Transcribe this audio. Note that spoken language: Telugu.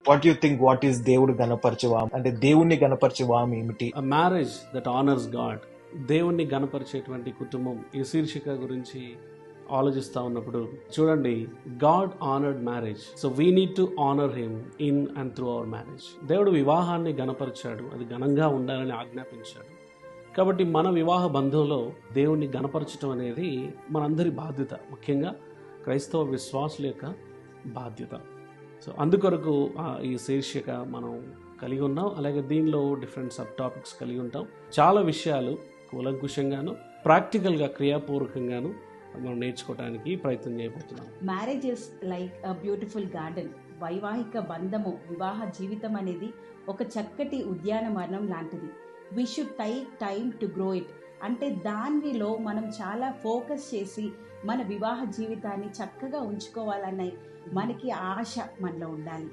What you think, what is దేవుడు గణపరిచే వామ్, అంటే దేవుణ్ణి గణపరిచే వామ్ ఏమిటి? A marriage that honors God. దేవుణ్ణి గణపరిచేటువంటి కుటుంబం ఈ శీర్షిక గురించి ఆలోచిస్తూ ఉన్నప్పుడు చూడండి, God honoured marriage, so we need to honour him in and through our marriage. దేవుడు వివాహాన్ని గణపరిచాడు, అది ఘనంగా ఉండాలని ఆజ్ఞాపించాడు. కాబట్టి మన వివాహ బంధంలో దేవుణ్ణి గణపరచడం అనేది మనందరి బాధ్యత, ముఖ్యంగా క్రైస్తవ విశ్వాసుల యొక్క బాధ్యత. సో అందుకొరకు ఈ శీర్షిక మనం కలిగి ఉన్నాం. అలాగే దీనిలో డిఫరెంట్ సబ్ టాపిక్స్ కలిగి ఉంటాం. చాలా విషయాలు కూలంకుషంగాను, ప్రాక్టికల్గా, క్రియాపూర్వకంగాను మనం నేర్చుకోవడానికి ప్రయత్నం చేయబోతున్నాం. Marriage is like a beautiful garden. వైవాహిక బంధము, వివాహ జీవితం అనేది ఒక చక్కటి ఉద్యానవనం లాంటిది. We should take time to grow it. అంటే దానిలో మనం చాలా ఫోకస్ చేసి మన వివాహ జీవితాన్ని చక్కగా ఉంచుకోవాలన్న మనకి ఆశ మనలో ఉండాలి.